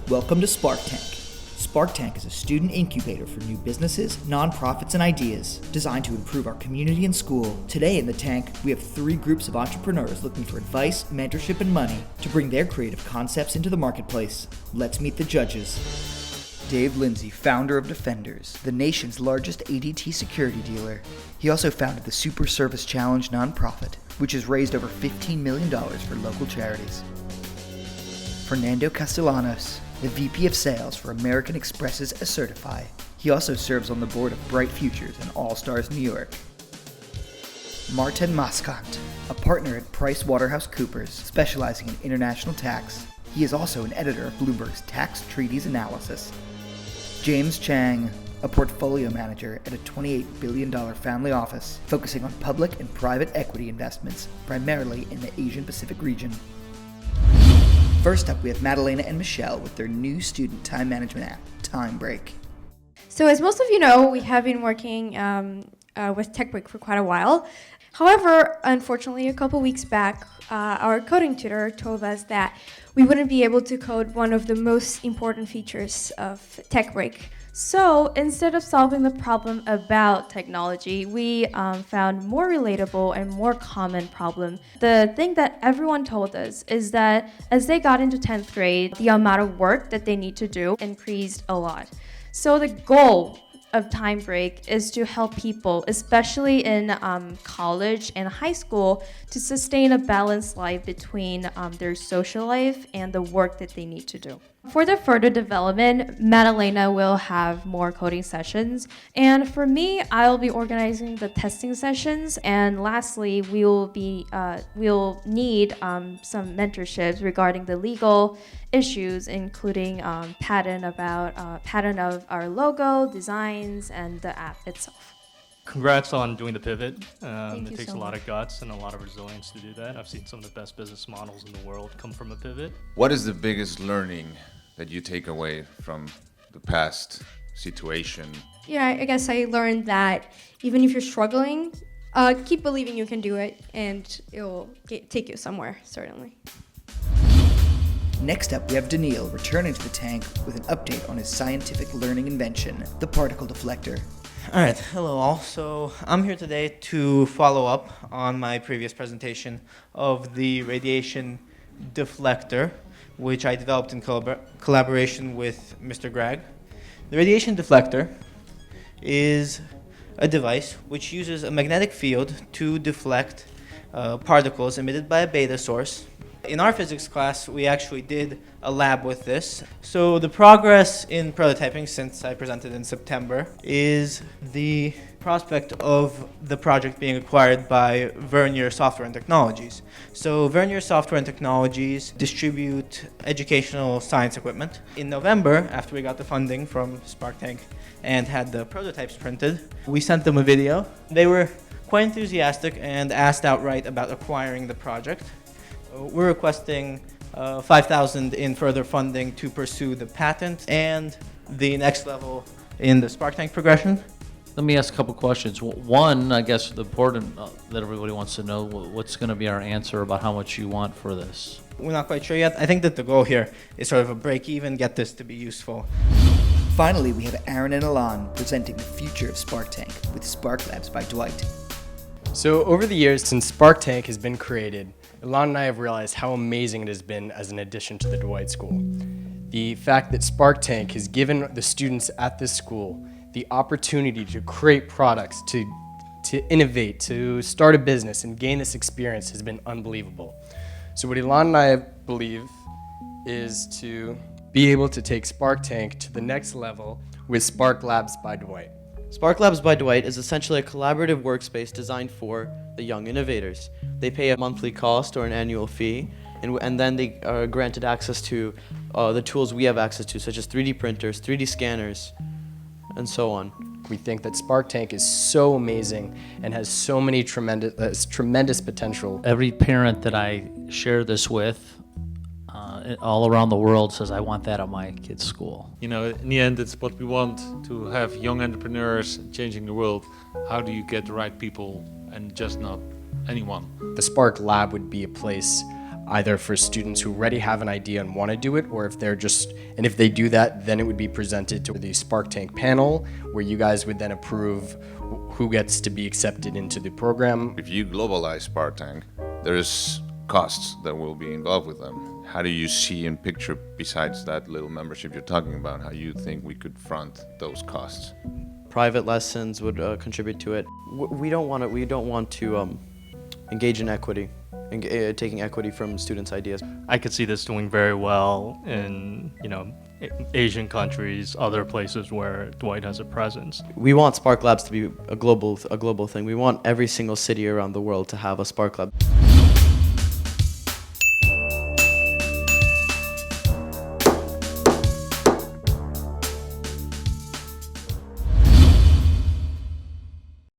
Welcome to Spark Tank. Spark Tank is a student incubator for new businesses, nonprofits, and ideas designed to improve our community and school. Today in the tank, we have 3 groups of entrepreneurs looking for advice, mentorship, and money to bring their creative concepts into the marketplace. Let's meet the judges. Dave Lindsay, founder of Defenders, the nation's largest ADT security dealer. He also founded the Super Service Challenge nonprofit, which has raised over $15 million for local charities. Fernando Castellanos, the VP of Sales for American Express's Assertify. He also serves on the board of Bright Futures and All Stars New York. Maarten Maskant, a partner at PricewaterhouseCoopers, specializing in international tax. He is also an editor of Bloomberg's Tax Treaties Analysis. James Chang, a portfolio manager at a $28 billion family office, focusing on public and private equity investments, primarily in the Asian Pacific region. First up, we have Madalena and Michelle with their new student time management app, Time Break. So as most of you know, we have been working with Tech Break for quite a while. However, unfortunately, a couple weeks back, our coding tutor told us that we wouldn't be able to code one of the most important features of Tech Break. So instead of solving the problem about technology, we found more relatable and more common problem. The thing that everyone told us is that as they got into 10th grade, the amount of work that they need to do increased a lot. So the goal of Time Break is to help people, especially in college and high school, to sustain a balanced life between their social life and the work that they need to do. For the further development, Madalena will have more coding sessions, and for me, I'll be organizing the testing sessions. And lastly, we'll need some mentorships regarding the legal issues, including patent of our logo, designs, and the app itself. Congrats on doing the pivot. It takes so a lot of guts and a lot of resilience to do that. I've seen some of the best business models in the world come from a pivot. What is the biggest learning that you take away from the past situation? Yeah, I guess I learned that even if you're struggling, keep believing you can do it, and it will take you somewhere, certainly. Next up, we have Danil returning to the tank with an update on his scientific learning invention, the particle deflector. All right, hello all. So I'm here today to follow up on my previous presentation of the radiation deflector, which I developed in collaboration with Mr. Gregg. The radiation deflector is a device which uses a magnetic field to deflect particles emitted by a beta source. In our physics class, we actually did a lab with this. So the progress in prototyping since I presented in September is the prospect of the project being acquired by Vernier Software and Technologies. So Vernier Software and Technologies distribute educational science equipment. In November, after we got the funding from Spark Tank and had the prototypes printed, we sent them a video. They were quite enthusiastic and asked outright about acquiring the project. We're requesting $5,000 in further funding to pursue the patent and the next level in the Spark Tank progression. Let me ask a couple questions. One, I guess the important that everybody wants to know, what's going to be our answer about how much you want for this? We're not quite sure yet. I think that the goal here is sort of a break even, get this to be useful. Finally, we have Aaron and Ilan presenting the future of Spark Tank with Sparklabs by Dwight. So over the years since Spark Tank has been created, Ilan and I have realized how amazing it has been as an addition to the Dwight School. The fact that Spark Tank has given the students at this school the opportunity to create products, to innovate, to start a business and gain this experience has been unbelievable. So what Ilan and I believe is to be able to take Spark Tank to the next level with Sparklabs by Dwight. Sparklabs by Dwight is essentially a collaborative workspace designed for the young innovators. They pay a monthly cost or an annual fee, and then they are granted access to the tools we have access to, such as 3D printers, 3D scanners, and so on. We think that Spark Tank is so amazing and has so many tremendous potential. Every parent that I share this with all around the world says, I want that at my kid's school. You know, in the end, it's what we want, to have young entrepreneurs changing the world. How do you get the right people and just not anyone? The Spark Lab would be a place either for students who already have an idea and want to do it, or if they're just, and if they do that, then it would be presented to the Spark Tank panel, where you guys would then approve who gets to be accepted into the program. If you globalize Spark Tank, there's costs that will be involved with them. How do you see and picture, besides that little membership you're talking about, how you think we could front those costs? Private lessons would contribute to it. We don't want to engage in equity, taking equity from students' ideas. I could see this doing very well in, Asian countries, other places where Dwight has a presence. We want Sparklabs to be a global thing. We want every single city around the world to have a Sparklab.